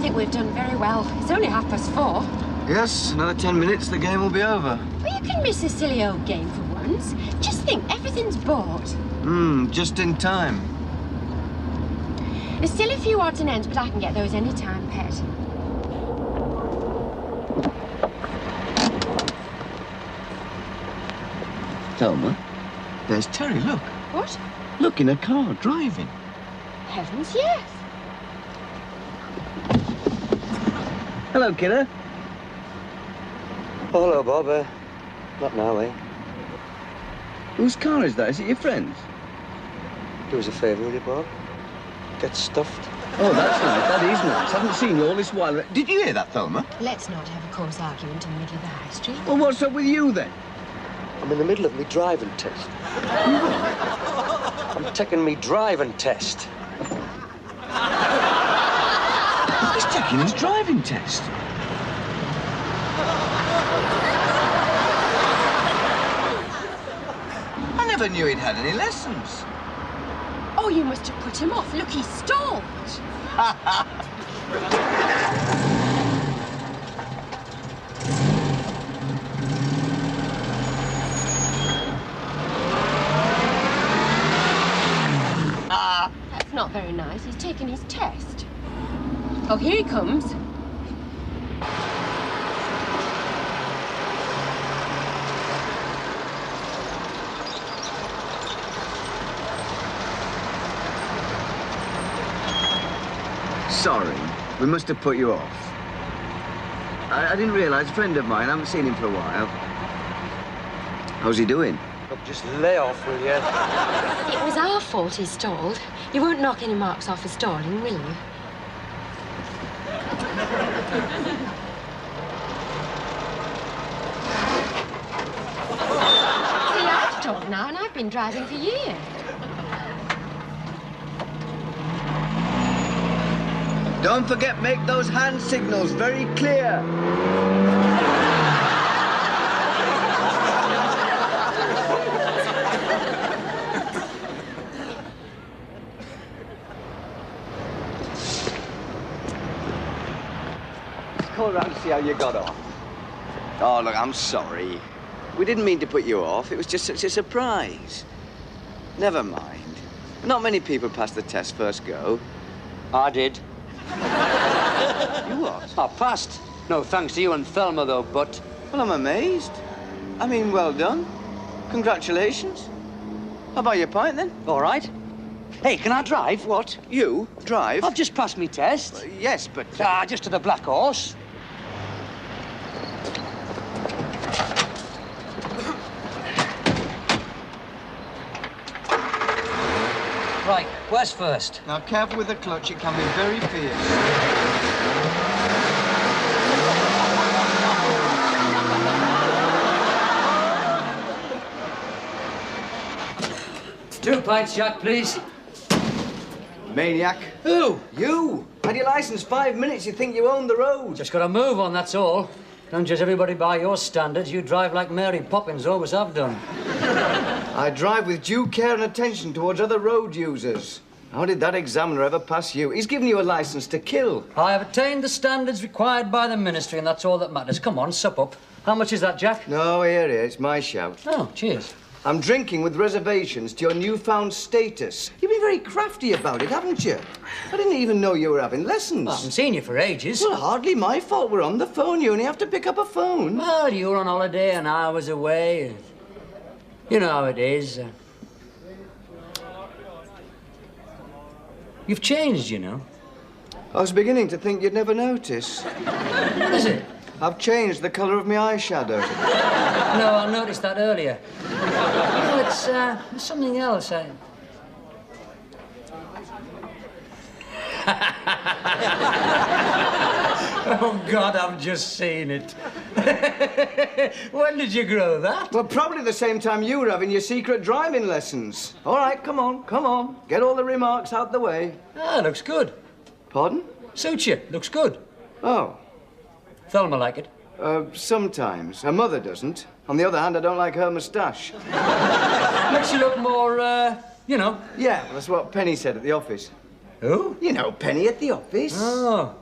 think we've done very well. It's only 4:30. Yes, another 10 minutes, the game will be over. Well, you can miss a silly old game for once. Just think, everything's bought. Just in time. There's still a few odds and ends, but I can get those any time, pet. Thelma, there's Terry, look. What? Look, in a car, driving. Heavens, yes. Hello, kiddo. Oh, hello, Bob. Not now, eh? Whose car is that? Is it your friend's? Do us a favour, will you, Bob? Get stuffed. Oh, that's nice. That is nice. Haven't seen you all this while. Did you hear that, Thelma? Let's not have a coarse argument in the middle of the high street. Well, what's up with you, then? I'm in the middle of me driving test. I'm taking me driving test. He's taking his driving test. I never knew he'd had any lessons. Oh, you must have put him off. Look, he stalled. That's not very nice. He's taking his test. Oh, here he comes. Sorry, we must have put you off. I didn't realise, a friend of mine, I haven't seen him for a while. How's he doing? Look, just lay off, will you? It was our fault he stalled. You won't knock any marks off for stalling, will you? See, I've stalled now, and I've been driving for years. Don't forget, make those hand signals very clear. Call around to see how you got on. Oh, look, I'm sorry. We didn't mean to put you off. It was just such a surprise. Never mind. Not many people pass the test first go. I did. You what? I passed. No thanks to you and Thelma, though, but... Well, I'm amazed. I mean, well done. Congratulations. How about your pint, then? All right. Hey, can I drive? What? You? Drive? I've just passed me test. Yes, but... Just to the Black Horse. Right, where's first? Now, careful with the clutch. It can be very fierce. 2 pints, Jack, please. Maniac. Who? You. Had your license 5 minutes. You think you own the road. Just got to move on, that's all. Don't judge everybody by your standards. You drive like Mary Poppins, always have done. I drive with due care and attention towards other road users. How did that examiner ever pass you? He's given you a license to kill. I have attained the standards required by the ministry, and that's all that matters. Come on, sup up. How much is that, Jack? No, here. It's my shout. Oh, cheers. I'm drinking with reservations to your newfound status. You've been very crafty about it, haven't you? I didn't even know you were having lessons. I haven't seen you for ages. Well, hardly my fault. We're on the phone. You only have to pick up a phone. Well, you were on holiday and I was away. You know how it is. You've changed, you know. I was beginning to think you'd never notice. What is it? I've changed the colour of my eyeshadow. No, I noticed that earlier. No, it's something else. Oh, God, I've just seen it. When did you grow that? Well, probably the same time you were having your secret driving lessons. All right, come on. Get all the remarks out the way. Ah, looks good. Pardon? Suits you. Looks good. Oh. Thelma like it. Sometimes. Her mother doesn't. On the other hand, I don't like her moustache. Makes you look more, you know. Yeah, well, that's what Penny said at the office. Who? You know, Penny at the office. Oh.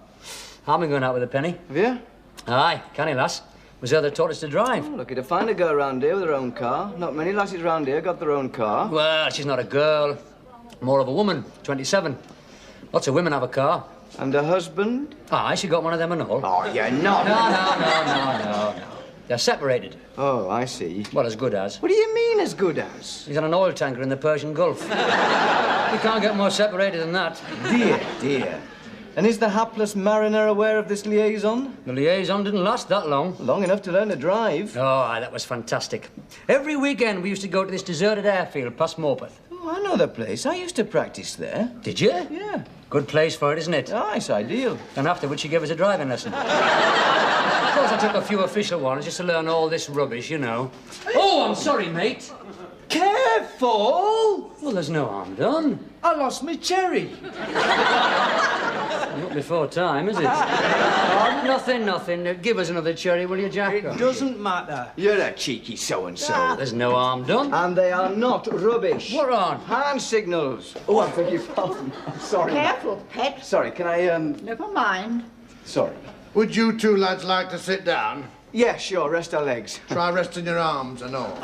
I've been going out with a penny. Have you? Aye, canny lass. Was the other taught us to drive. Oh, lucky to find a girl around here with her own car. Not many lasses round here got their own car. Well, she's not a girl. More of a woman, 27. Lots of women have a car. And her husband? Aye, she got one of them and all. Oh, you're not. No. They're separated. Oh, I see. Well, as good as. What do you mean, as good as? He's on an oil tanker in the Persian Gulf. You can't get more separated than that. Dear. And is the hapless mariner aware of this liaison? The liaison didn't last that long. Long enough to learn to drive. Oh, aye, that was fantastic. Every weekend we used to go to this deserted airfield past Morpeth. Oh, I know the place. I used to practice there. Did you? Yeah. Good place for it, isn't it? Ah, it's ideal. And afterwards she gave us a driving lesson. Of course, I took a few official ones just to learn all this rubbish, you know. Oh, I'm sorry, mate. Careful! Well, there's no harm done. I lost my cherry. Not before time, is it? Oh, nothing. Give us another cherry, will you, Jack? It doesn't matter. You're a cheeky so-and-so. There's no harm done. And they are not rubbish. What on? Hand signals. Oh, I beg your pardon. I'm sorry. Careful, pet. Sorry, can I, Never mind. Sorry. Would you two lads like to sit down? Yeah, sure, rest our legs. Try resting your arms and all.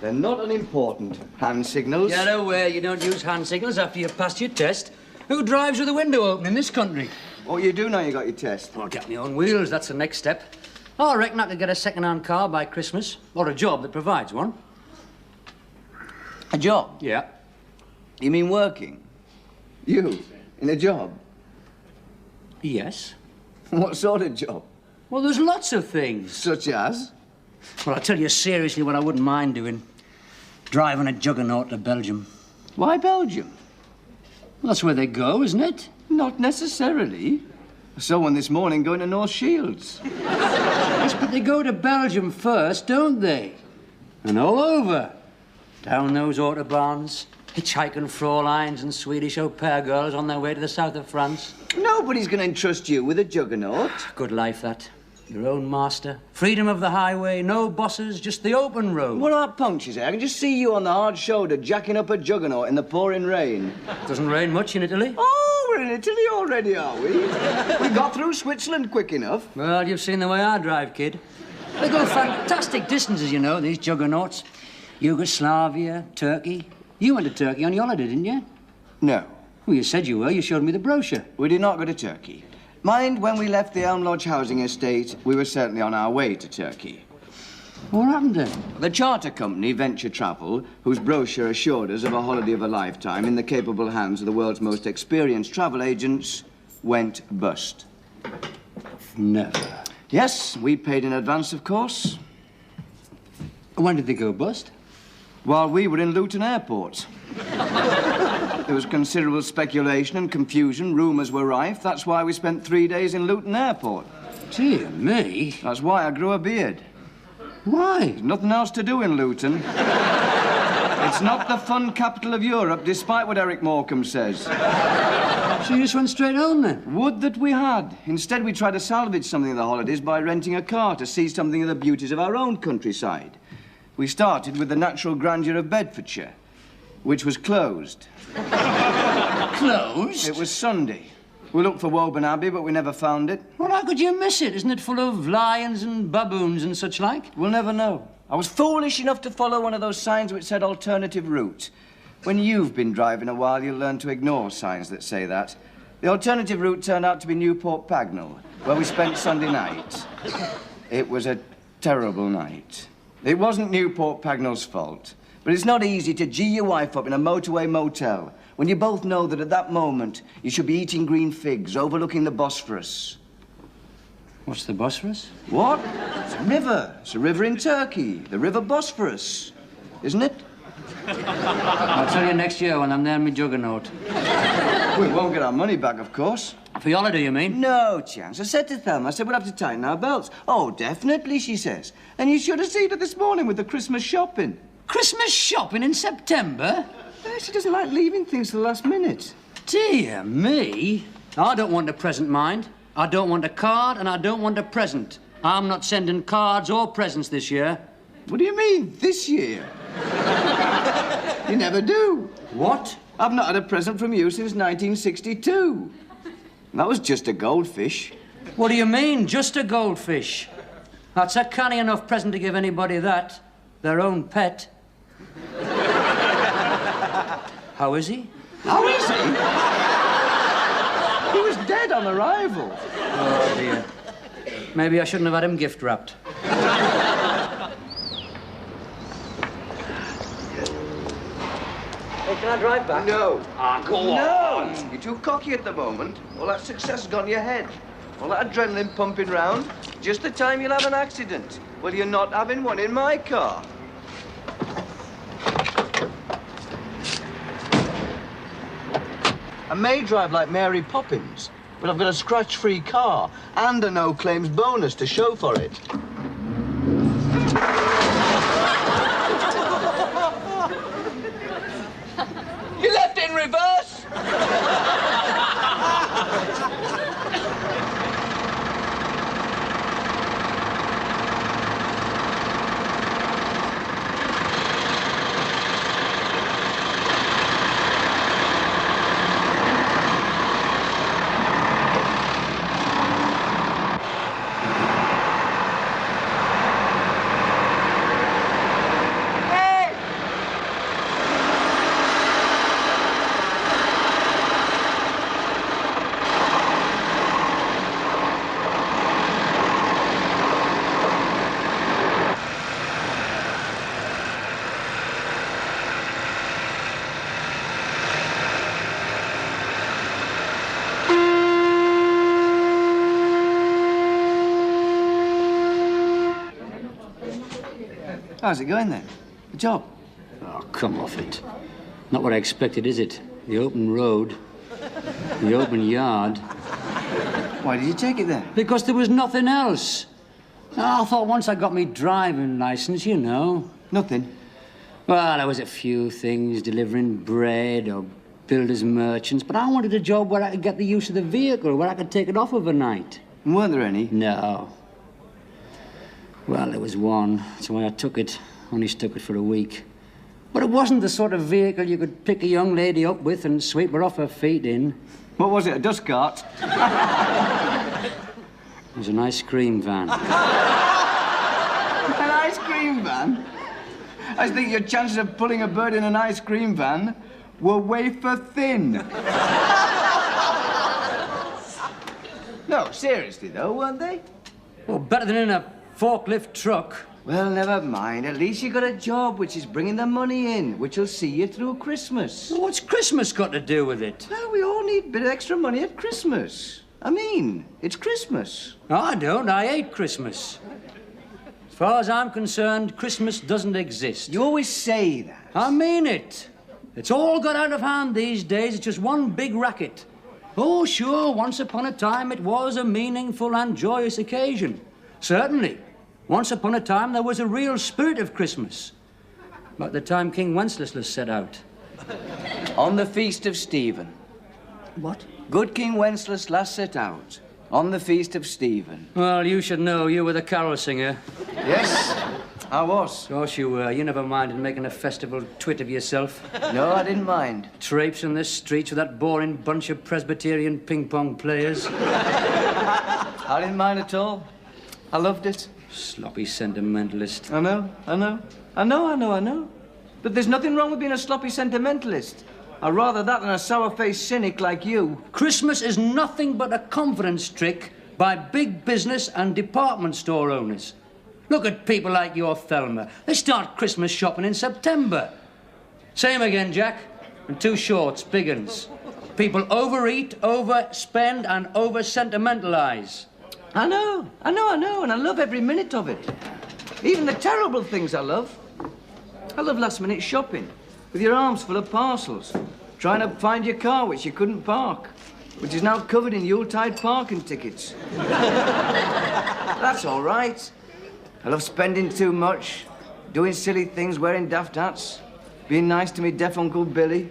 They're not unimportant. Hand signals. Get away. You don't use hand signals after you've passed your test. Who drives with a window open in this country? What you do now you got your test? I'll get my own wheels. That's the next step. Oh, I reckon I could get a second-hand car by Christmas. Or a job that provides one. A job? Yeah. You mean working? You? In a job? Yes. What sort of job? Well, there's lots of things. Such as? Well, I'll tell you seriously what I wouldn't mind doing. Driving a juggernaut to Belgium. Why Belgium? Well, that's where they go, isn't it? Not necessarily. I saw one this morning going to North Shields. Yes, but they go to Belgium first, don't they? And all over. Down those autobahns, hitchhiking Fräuleins and Swedish au pair girls on their way to the south of France. Nobody's going to entrust you with a juggernaut. Good life, that. Your own master. Freedom of the highway, no bosses, just the open road. What are punctures, eh? I can just see you on the hard shoulder jacking up a juggernaut in the pouring rain. Doesn't rain much in Italy. Oh, we're in Italy already, are we? We got through Switzerland quick enough. Well, you've seen the way I drive, kid. They go fantastic distances, you know, these juggernauts. Yugoslavia, Turkey. You went to Turkey on your holiday, didn't you? No, Well, you said you were. You showed me the brochure. we did not go to Turkey. Mind, when we left the Elm Lodge housing estate, we were certainly on our way to Turkey. What happened then? The charter company, Venture Travel, whose brochure assured us of a holiday of a lifetime in the capable hands of the world's most experienced travel agents, went bust. Never. Yes, we paid in advance, of course, When did they go bust? while we were in Luton Airport. There was considerable speculation and confusion. Rumours were rife. That's why we spent 3 days in Luton Airport. Dear me. That's why I grew a beard. Why? There's nothing else to do in Luton. It's not the fun capital of Europe, despite what Eric Morecambe says. So you just went straight home then? Would that we had. Instead, we tried to salvage something of the holidays by renting a car to see something of the beauties of our own countryside. We started with the natural grandeur of Bedfordshire, which was closed. Closed? It was Sunday. We looked for Woburn Abbey, but we never found it. Well, how could you miss it? Isn't it full of lions and baboons and such like? We'll never know. I was foolish enough to follow one of those signs which said alternative route. When you've been driving a while, you'll learn to ignore signs that say that. The alternative route turned out to be Newport Pagnell, where we spent Sunday night. It was a terrible night. It wasn't Newport Pagnell's fault, but it's not easy to gee your wife up in a motorway motel when you both know that at that moment you should be eating green figs overlooking the Bosphorus. What's the Bosphorus? What? It's a river. It's a river in Turkey. The River Bosphorus. Isn't it? I'll tell you next year when I'm there in my juggernaut. We won't get our money back, of course. For your holiday, you mean? No chance. I said to Thelma, I said, we'll have to tighten our belts. Oh, definitely, she says. And you should have seen her this morning with the Christmas shopping. Christmas shopping in September? She doesn't like leaving things to the last minute. Dear me. I don't want a present, mind. I don't want a card and I don't want a present. I'm not sending cards or presents this year. What do you mean, this year? You never do. What? I've not had a present from you since 1962. That was just a goldfish. What do you mean, just a goldfish? That's a canny enough present to give anybody that. Their own pet. How is he? How is he? He was dead on arrival. Oh, dear. Maybe I shouldn't have had him gift wrapped. Hey, can I drive back? No. Ah, go on. No! You're too cocky at the moment. All that success has gone to your head. All that adrenaline pumping round. Just the time you'll have an accident. Well, you're not having one in my car. I may drive like Mary Poppins, but I've got a scratch-free car and a no-claims bonus to show for it. You left it in reverse! How's it going then? The job? Oh, come off it. Not what I expected, is it? The open road, the open yard. Why did you take it then? Because there was nothing else. I thought once I got me driving license, you know. Nothing. Well, there was a few things, delivering bread or builders merchants, but I wanted a job where I could get the use of the vehicle, where I could take it off overnight. And weren't there any? No. Well, there was one. That's why I took it. Only stuck it for a week. But it wasn't the sort of vehicle you could pick a young lady up with and sweep her off her feet in. What was it, a dust cart? It was an ice cream van. An ice cream van? I think your chances of pulling a bird in an ice cream van were wafer thin. No, seriously though, weren't they? Well, better than in a forklift truck. Well, never mind. At least you got a job which is bringing the money in, which will see you through Christmas. Well, what's Christmas got to do with it? Well, we all need a bit of extra money at Christmas. I mean, it's Christmas. No, I don't. I hate Christmas. As far as I'm concerned, Christmas doesn't exist. You always say that. I mean it. It's all got out of hand these days. It's just one big racket. Oh, sure, once upon a time it was a meaningful and joyous occasion. Certainly. Once upon a time there was a real spirit of Christmas. About the time King Wenceslas set out. On the feast of Stephen. What? Good King Wenceslas last set out. On the feast of Stephen. Well, you should know. You were the carol singer. Yes, I was. Of course you were. You never minded making a festival twit of yourself. No, I didn't mind. Traipsing the streets with that boring bunch of Presbyterian ping-pong players. I didn't mind at all. I loved it. Sloppy sentimentalist. I know. But there's nothing wrong with being a sloppy sentimentalist. I'd rather that than a sour-faced cynic like you. Christmas is nothing but a confidence trick by big business and department store owners. Look at people like your Thelma. They start Christmas shopping in September. Same again, Jack. And two shorts, big uns. People overeat, overspend, and over-sentimentalize. I know, and I love every minute of it. Even the terrible things I love. I love last-minute shopping, with your arms full of parcels, trying to find your car which you couldn't park, which is now covered in Yuletide parking tickets. That's all right. I love spending too much, doing silly things, wearing daft hats, being nice to me deaf Uncle Billy.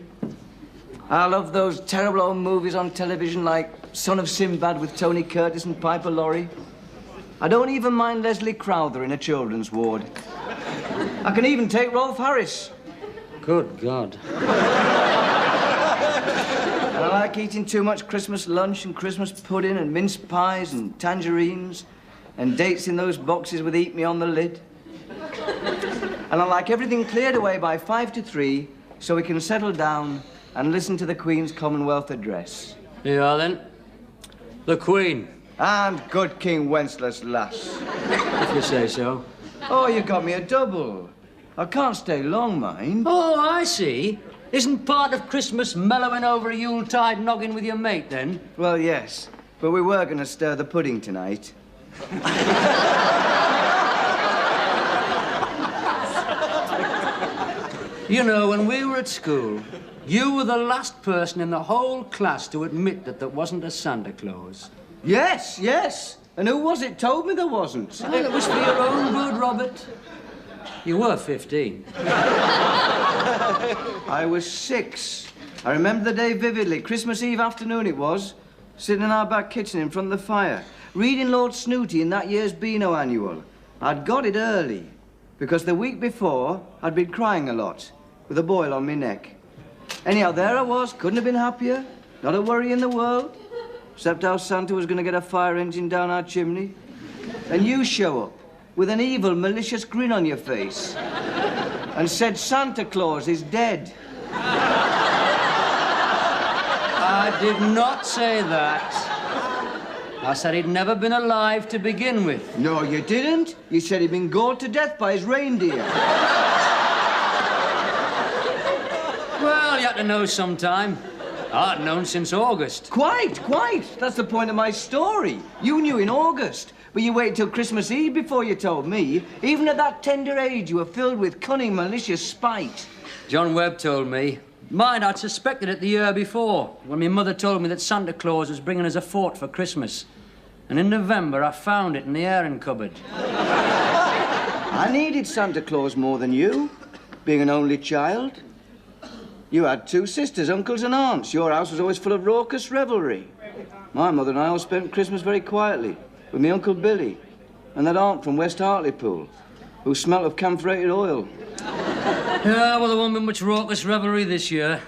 I love those terrible old movies on television like Son of Sinbad with Tony Curtis and Piper Laurie. I don't even mind Leslie Crowther in a children's ward. I can even take Rolf Harris. Good God. And I like like eating too much Christmas lunch and Christmas pudding and mince pies and tangerines and dates in those boxes with eat me on the lid. And I like everything cleared away by 5 to 3 so we can settle down and listen to the Queen's Commonwealth Address. Yeah, then. The Queen. And good King Wenceslas lass. If you say so. Oh, you got me a double. I can't stay long, mind. Oh, I see. Isn't part of Christmas mellowing over a Yuletide noggin with your mate, then? Well, yes. But we were going to stir the pudding tonight. You know, when we were at school, you were the last person in the whole class to admit that there wasn't a Santa Claus. Yes, yes. And who was it told me there wasn't? Well, it was for your own good, Robert. You were 15. I was 6. I remember the day vividly. Christmas Eve afternoon it was. Sitting in our back kitchen in front of the fire, reading Lord Snooty in that year's Beano Annual. I'd got it early, because the week before, I'd been crying a lot, with a boil on my neck. Anyhow, there I was, couldn't have been happier. Not a worry in the world, except how Santa was going to get a fire engine down our chimney. And you show up, with an evil, malicious grin on your face, and said Santa Claus is dead. I did not say that. I said he'd never been alive to begin with. No, you didn't. You said he'd been gored to death by his reindeer. Well, you had to know sometime. I'd known since August. Quite. That's the point of my story. You knew in August, but you waited till Christmas Eve before you told me. Even at that tender age, you were filled with cunning, malicious spite. John Webb told me. Mind, I'd suspected it the year before, when my mother told me that Santa Claus was bringing us a fort for Christmas. And in November, I found it in the airing cupboard. I needed Santa Claus more than you, being an only child. You had 2 sisters, uncles and aunts. Your house was always full of raucous revelry. My mother and I all spent Christmas very quietly with my Uncle Billy and that aunt from West Hartlepool who smelt of camphorated oil. Yeah, well, there won't be much raucous revelry this year.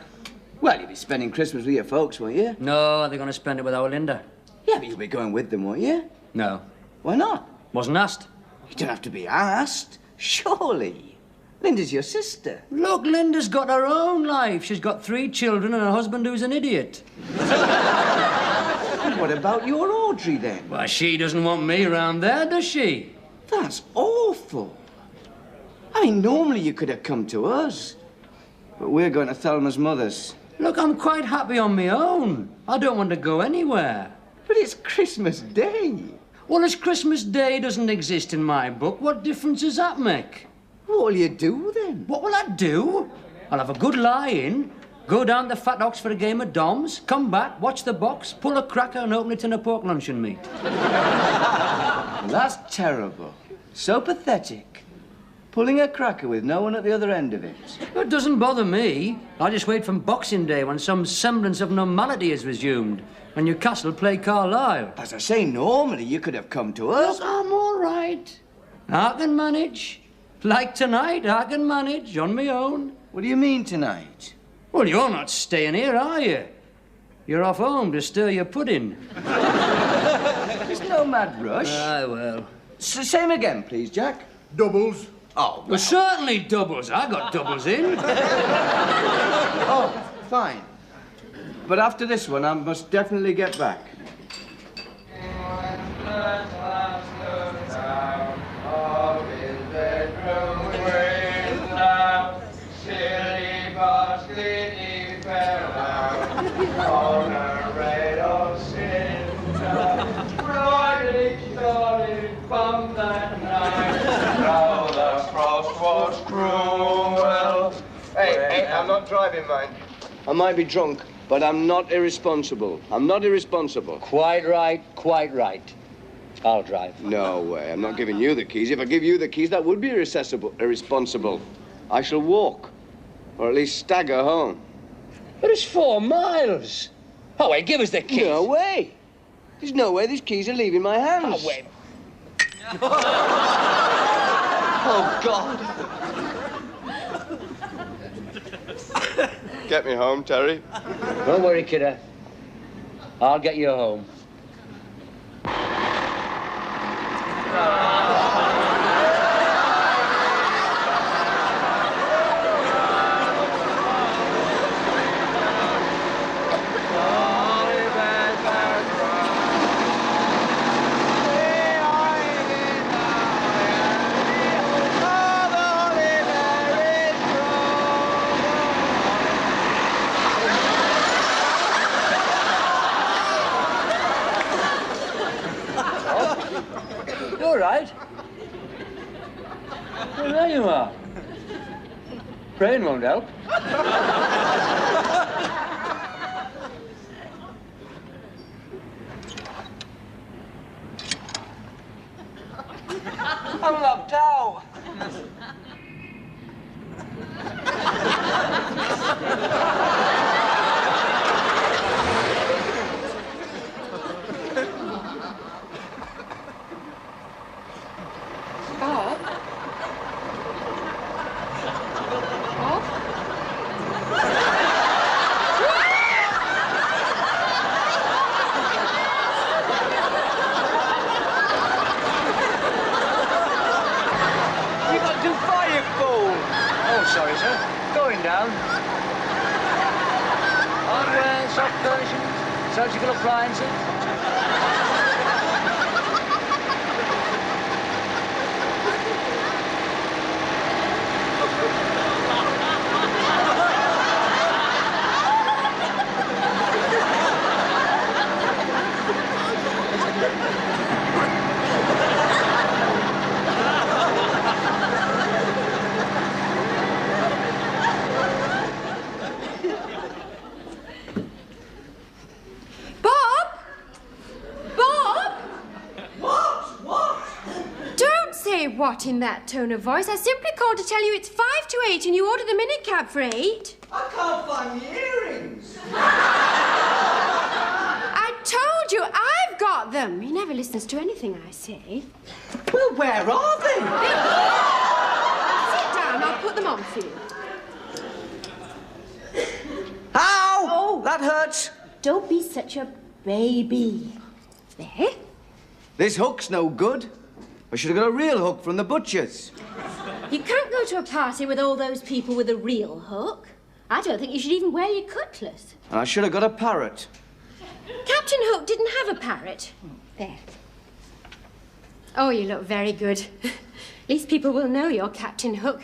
Well, you'll be spending Christmas with your folks, won't you? No, they're going to spend it with our Linda. Yeah, but you'll be going with them, won't you? No. Why not? Wasn't asked. You don't have to be asked. Surely. Linda's your sister. Look, Linda's got her own life. She's got 3 children and a husband who's an idiot. And what about your Audrey, then? Well, she doesn't want me around there, does she? That's awful. I mean, normally you could have come to us. But we're going to Thelma's mother's. Look, I'm quite happy on my own. I don't want to go anywhere. But it's Christmas Day. Well, as Christmas Day doesn't exist in my book, what difference does that make? What'll you do, then? What will I do? I'll have a good lie-in, go down to Fat Ox for a game of doms, come back, watch the box, pull a cracker and open it in a pork luncheon meat. Well, that's terrible. So pathetic. Pulling a cracker with no one at the other end of it. It doesn't bother me. I just wait from Boxing Day when some semblance of normality is resumed, when Newcastle play Carlisle. As I say, normally you could have come to us. Look, I'm all right. I can manage. Like tonight, I can manage on my own. What do you mean tonight? Well, you're not staying here, are you? You're off home to stir your pudding. There's no mad rush. Aye, well. Same again, please, Jack. Doubles. Oh, Well, certainly doubles. I got doubles in. Oh, fine. But after this one, I must definitely get back. Hey, I'm not driving, mind. I might be drunk, but I'm not irresponsible. I'm not irresponsible. Quite right, quite right. I'll drive. No way. I'm not giving you the keys. If I give you the keys, that would be irresponsible. I shall walk, or at least stagger home. But it's 4 miles. Oh, wait, give us the keys. No way. There's no way these keys are leaving my hands. Oh, wait. Oh, God. Get me home, Terry. Don't worry, kidder. I'll get you home. All right. Well, there you are. Praying won't help. I'm locked out. Bob? Bob? You got to fireball. Oh, sorry, sir. Going down. Hardware, soft furnishings, surgical appliances. Bob? Bob? What? Don't say what in that tone of voice. I simply called to tell you it's 5 to 8 and you ordered the minicab for 8. I can't find the earrings. I told you, I've got them. He never listens to anything I say. Well, where are they? Sit down, I'll put them on for you. Ow! Oh. That hurts. Don't be such a baby. There. This hook's no good. I should have got a real hook from the butcher's. You can't go to a party with all those people with a real hook. I don't think you should even wear your cutlass. And I should have got a parrot. Captain Hook didn't have a parrot. There. Oh, you look very good. At least people will know you're Captain Hook.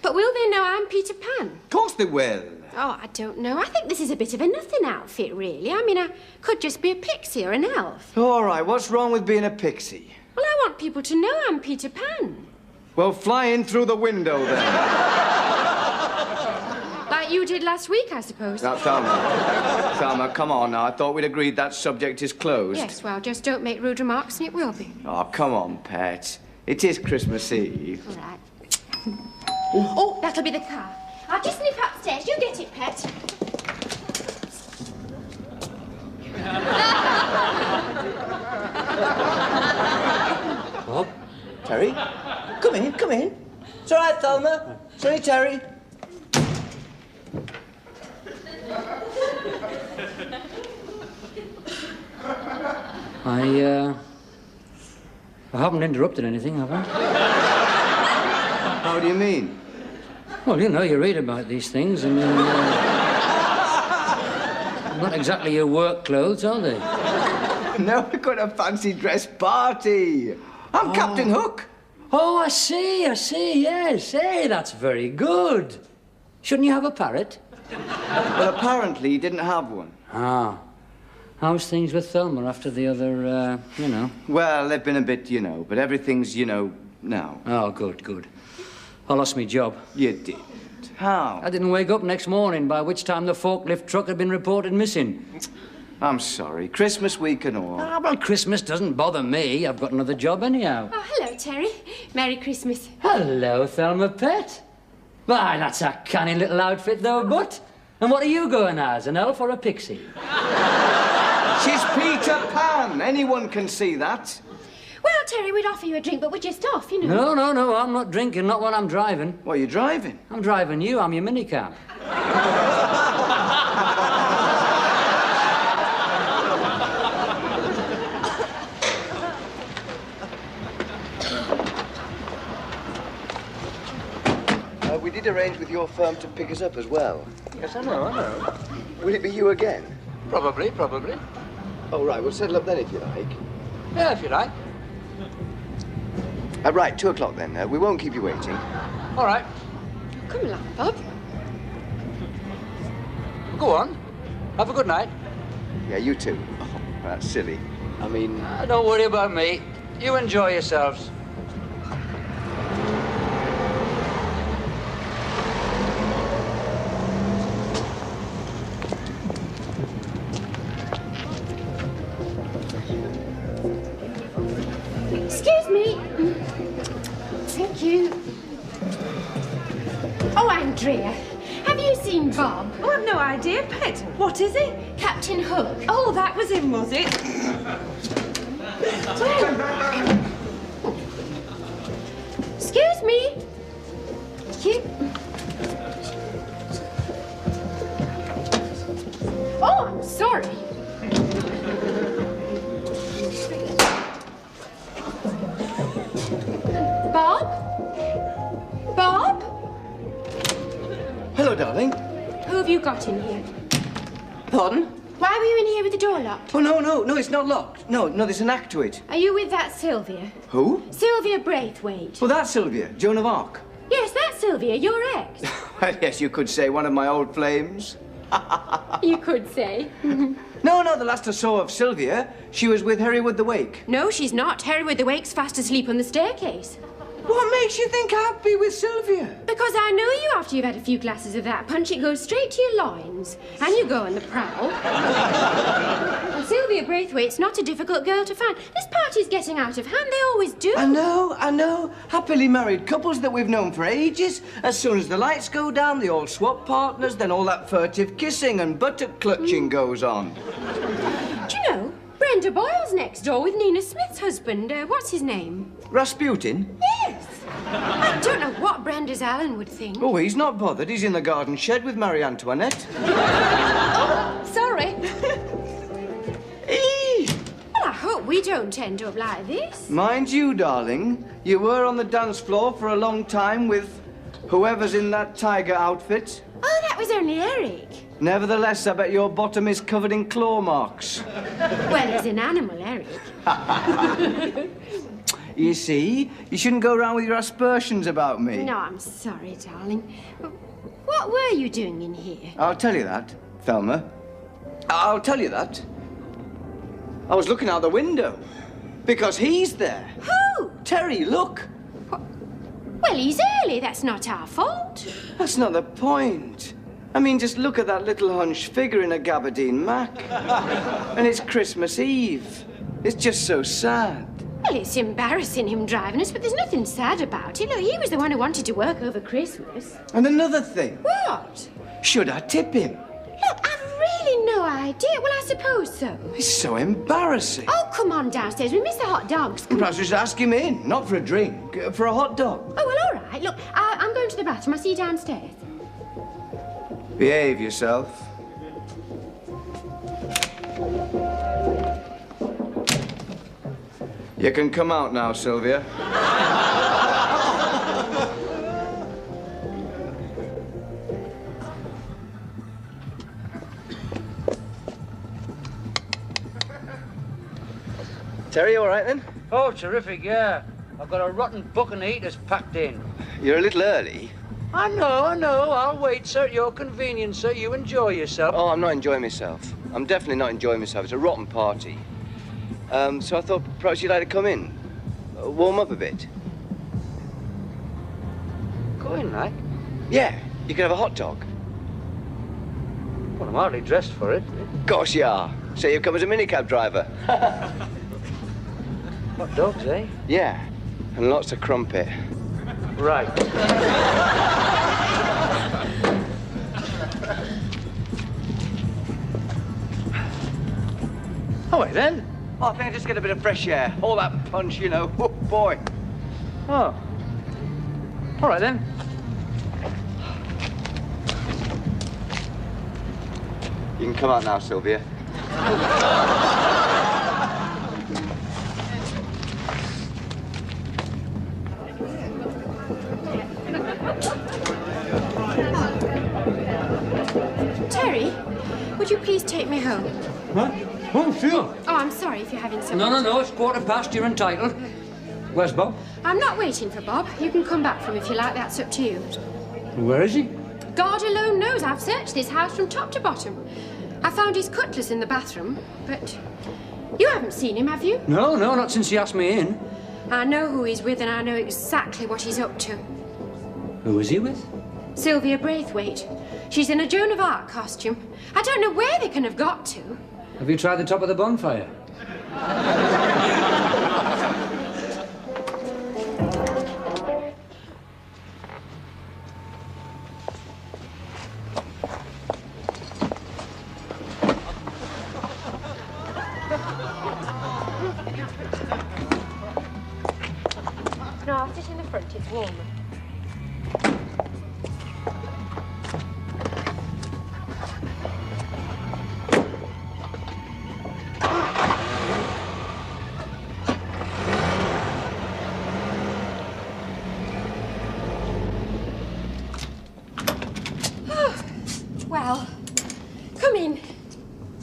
But will they know I'm Peter Pan? Of course they will. Oh, I don't know. I think this is a bit of a nothing outfit, really. I mean, I could just be a pixie or an elf. All right, what's wrong with being a pixie? Well, I want people to know I'm Peter Pan. Well, fly in through the window, then. Like you did last week, I suppose. Now, Thelma. Thelma, come on now. I thought we'd agreed that subject is closed. Yes, well, just don't make rude remarks and it will be. Oh, come on, pet. It is Christmas Eve. All right. Oh, that'll be the car. I'll just nip upstairs. You get it, pet. Bob? Terry? Come in, come in. It's all right, Thelma. Sorry, Terry. I haven't interrupted anything, have I? How do you mean? Well, you know, you read about these things, and not exactly your work clothes, are they? No, we've got a fancy dress party. I'm Captain Hook. Oh, I see, yes. Hey, that's very good. Shouldn't you have a parrot? Well, apparently he didn't have one. Ah. How's things with Thelma after the other, you know? Well, they've been a bit, you know, but everything's, you know, now. Oh, good. I lost my job. You didn't. How? I didn't wake up next morning, by which time the forklift truck had been reported missing. I'm sorry. Christmas week and all. Ah, well, Christmas doesn't bother me. I've got another job anyhow. Oh, hello, Terry. Merry Christmas. Hello, Thelma Pet. Why, that's a canny little outfit, though, but. And what are you going as, an elf or a pixie? She's Peter Pan. Anyone can see that. Well, Terry, we'd offer you a drink, but we're just off, you know. No, I'm not drinking, not when I'm driving. What are you driving? I'm driving you, I'm your minicab. arranged with your firm to pick us up as well? Yes, I know. Will it be you again? Probably. Oh, right. We'll settle up then if you like. Yeah, if you like. Right, 2 o'clock then. We won't keep you waiting. All right. Come along, Bob. Go on. Have a good night. Yeah, you too. Oh, that's silly. I mean... Don't worry about me. You enjoy yourselves. Excuse me. Thank you. Oh, Andrea, have you seen Bob? Oh, I've no idea, Pet. What is he? Captain Hook. Oh, that was him, was it? Excuse me. Thank you. Oh, I'm sorry. Bob? Bob? Hello, darling. Who have you got in here? Pardon? Why were you in here with the door locked? Oh, no, it's not locked. No, there's an act to it. Are you with that Sylvia? Who? Sylvia Braithwaite. Well, that's Sylvia, Joan of Arc. Yes, that's Sylvia, your ex. Well, yes, you could say one of my old flames. You could say. No, the last I saw of Sylvia, she was with Hereward the Wake. No, she's not. Hereward the Wake's fast asleep on the staircase. What makes you think I'd be with Sylvia? Because I know you after you've had a few glasses of that punch. It goes straight to your loins. And you go on the prowl. And Sylvia Braithwaite's not a difficult girl to find. This party's getting out of hand. They always do. I know. Happily married couples that we've known for ages. As soon as the lights go down, they all swap partners, then all that furtive kissing and buttock clutching goes on. Do you know, Brenda Boyle's next door with Nina Smith's husband. What's his name? Rasputin? Yes. I don't know what Brenda's Alan would think. Oh, he's not bothered. He's in the garden shed with Marie Antoinette. Sorry. Eee! Well, I hope we don't end up like this. Mind you, darling, you were on the dance floor for a long time with whoever's in that tiger outfit. Oh, that was only Eric. Nevertheless, I bet your bottom is covered in claw marks. Well, he's an animal, Eric. You see, you shouldn't go around with your aspersions about me. No, I'm sorry, darling. What were you doing in here? I'll tell you that, Thelma. I'll tell you that. I was looking out the window. Because he's there. Who? Terry, look. Well, he's early. That's not our fault. That's not the point. I mean, just look at that little hunched figure in a gabardine mac. And it's Christmas Eve. It's just so sad. Well, it's embarrassing him driving us, but there's nothing sad about it. Look, he was the one who wanted to work over Christmas. And another thing. What? Should I tip him? Look, I've really no idea. Well, I suppose so. It's so embarrassing. Oh, come on downstairs. We miss the hot dogs. Perhaps just ask him in, not for a drink, for a hot dog. Oh, well, all right. Look, I'm going to the bathroom. I'll see you downstairs. Behave yourself. You can come out now, Sylvia. Terry, all right then? Oh, terrific, yeah. I've got a rotten book and eaters packed in. You're a little early. I know. I'll wait, sir, at your convenience, sir. You enjoy yourself. Oh, I'm not enjoying myself. I'm definitely not enjoying myself. It's a rotten party. So I thought perhaps you'd like to come in. Warm up a bit. Go in, like. Yeah, you can have a hot dog. Well, I'm hardly dressed for it. Of course you are. So you've come as a minicab driver. Hot dogs, eh? Yeah, and lots of crumpet. Right. Oh, wait, then. Oh, I think I just get a bit of fresh air. All that punch, you know. Oh, boy. Oh. All right, then. You can come out now, Sylvia. would you please take me home? What? Oh, sure. Oh, I'm sorry if you're having so No, much. no, no, it's 1:15, you're entitled. Where's Bob? I'm not waiting for Bob. You can come back for him if you like, that's up to you. Where is he? God alone knows. I've searched this house from top to bottom. I found his cutlass in the bathroom, but you haven't seen him, have you? No, no, not since he asked me in. I know who he's with and I know exactly what he's up to. Who is he with? Sylvia Braithwaite. She's in a Joan of Arc costume. I don't know where they can have got to. Have you tried the top of the bonfire? No, I'll sit in the front, it's warmer. Well, come in.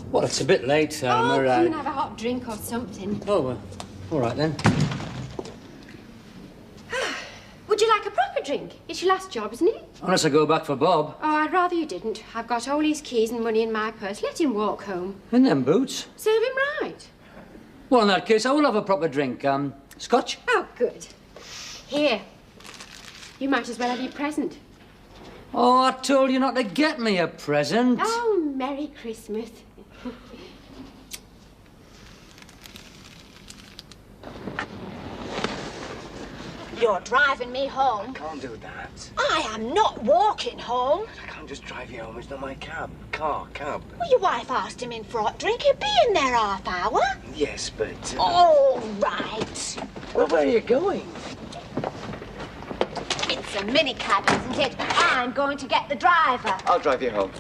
Well, it's a bit late, Thelma. Come and have a hot drink or something. Oh, well, all right then. Would you like a proper drink? It's your last job, isn't it? Unless I go back for Bob. Oh, I'd rather you didn't. I've got all his keys and money in my purse. Let him walk home. In them boots? Serve him right. Well, in that case, I will have a proper drink. Scotch? Oh, good. Here. You might as well have your present. Oh, I told you not to get me a present. Oh, Merry Christmas. You're driving me home. Can't do that. I am not walking home. I can't just drive you home. It's not my cab. Cab. Well, your wife asked him in for a hot drink. He'll be in there half hour. Yes, but... All right. Well, where are you going? It's a minicab, isn't it? I'm going to get the driver. I'll drive you home.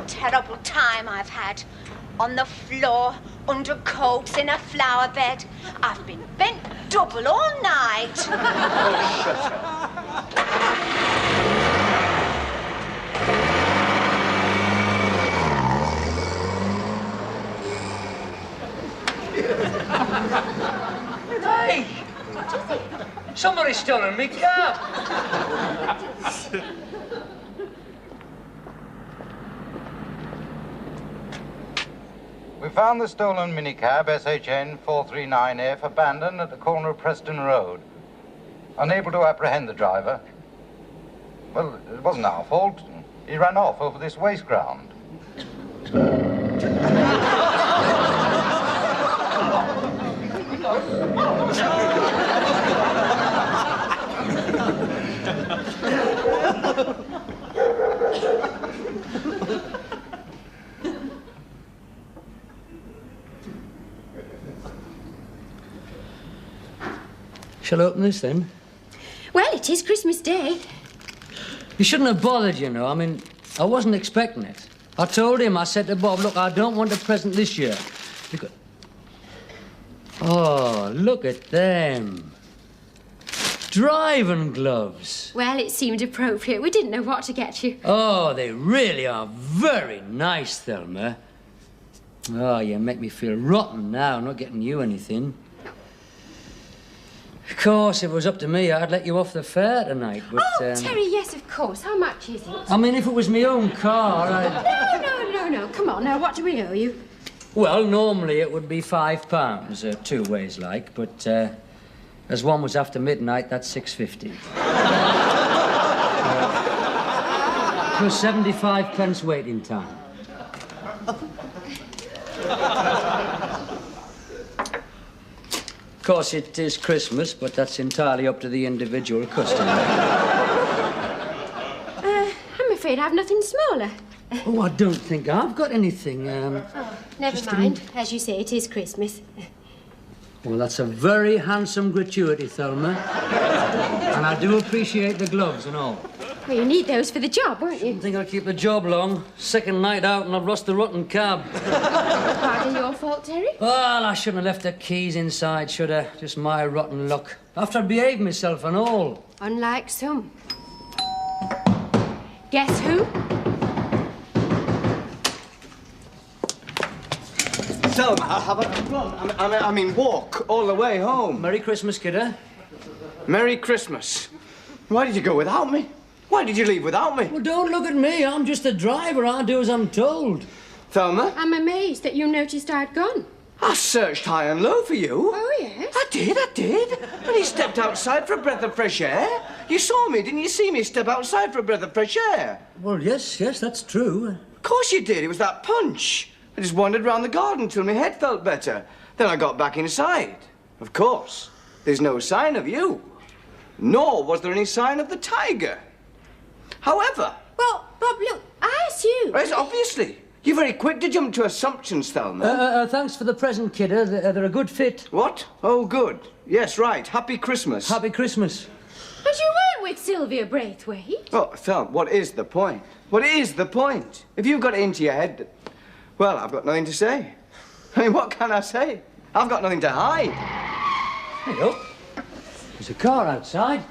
Terrible time I've had. On the floor, under coats, in a flower bed. I've been bent double all night. Oh, shut up. Hey! Somebody's stolen me cab. We found the stolen minicab SHN 439F abandoned at the corner of Preston Road. Unable to apprehend the driver. Well, it wasn't our fault. He ran off over this waste ground. Shall I open this then? Well, it is Christmas Day. You shouldn't have bothered, you know. I mean, I wasn't expecting it. I told him, I said to Bob, look, I don't want a present this year. Because... Oh, look at them. Driving gloves. Well, it seemed appropriate. We didn't know what to get you. Oh, they really are very nice, Thelma. Oh, you make me feel rotten now, not getting you anything. Of course, if it was up to me, I'd let you off the fare tonight, but... Oh, Terry, yes, of course. How much is it? I mean, if it was my own car, I'd... No. Come on, now, what do we owe you? Well, normally it would be £5, two ways like, but as one was after midnight, that's £6.50. Plus 75 pence waiting time. Of course, it is Christmas, but that's entirely up to the individual customer. I'm afraid I've nothing smaller. Oh, I don't think I've got anything. Never mind. As you say, it is Christmas. Well, that's a very handsome gratuity, Thelma. And I do appreciate the gloves and all. Well, you need those for the job, won't you? I think I'll keep the job long. Second night out and I've lost the rotten cab. Partly your fault, Terry. Well, I shouldn't have left the keys inside, should I? Just my rotten luck. After I behaved myself and all. unlike some. Guess who? Thelma, how about run? I mean, walk all the way home. Merry Christmas, kidder. Merry Christmas. Why did you go without me? Why did you leave without me? Well, don't look at me. I'm just a driver. I do as I'm told. Thelma? I'm amazed that you noticed I'd gone. I searched high and low for you. Oh, yes? I did. When he stepped outside for a breath of fresh air. You saw me, didn't you see me step outside for a breath of fresh air? Well, yes, that's true. Of course you did. It was that punch. I just wandered round the garden till my head felt better. Then I got back inside. Of course, there's no sign of you. Nor was there any sign of the tiger. However... Well, Bob, look, I assume... Yes, obviously. You're very quick to jump to assumptions, Thelma. Thanks for the present, kidder. They're a good fit. What? Oh, good. Yes, right. Happy Christmas. Happy Christmas. But you weren't with Sylvia Braithwaite. Oh, Thelma, what is the point? What is the point? If you've got it into your head... Well, I've got nothing to say. I mean, what can I say? I've got nothing to hide. Hey, up. There's a car outside.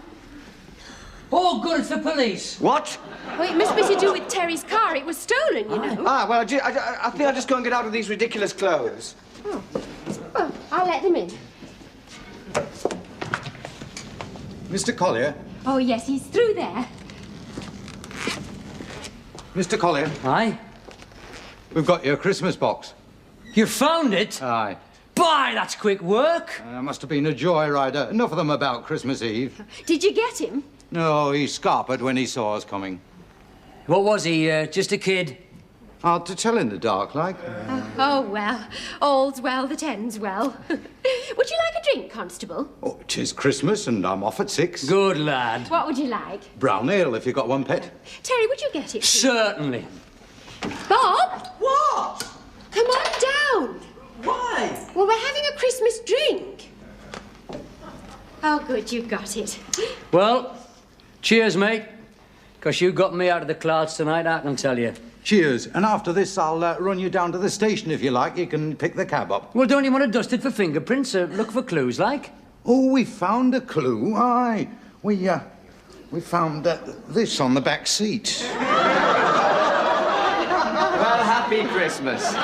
Oh, good, it's the police. What? Well, it must be to do with Terry's car. It was stolen, you know. Ah, well, I think I'll just go and get out of these ridiculous clothes. Oh. Well, I'll let them in. Mr. Collier? Oh, yes, he's through there. Mr. Collier? Aye? We've got your Christmas box. You found it? Aye. By, that's quick work. Must have been a joyrider. Enough of them about Christmas Eve. Did you get him? No, he scarpered when he saw us coming. What was he, just a kid? Hard to tell in the dark, like. Oh, well, all's well that ends well. Would you like a drink, Constable? Oh, 'tis Christmas and I'm off at 6. Good lad. What would you like? Brown ale, if you got one, pet. Terry, would you get it? please? Certainly. Bob? What? Come on down. Why? Well, we're having a Christmas drink. Oh, good, you got it. Well, cheers, mate. 'Cause you got me out of the clouds tonight, I can tell you. Cheers. And after this, I'll run you down to the station if you like. You can pick the cab up. Well, don't you want to dust it for fingerprints? Look for clues, like? Oh, we found a clue. Aye. We found this on the back seat. Well, happy Christmas.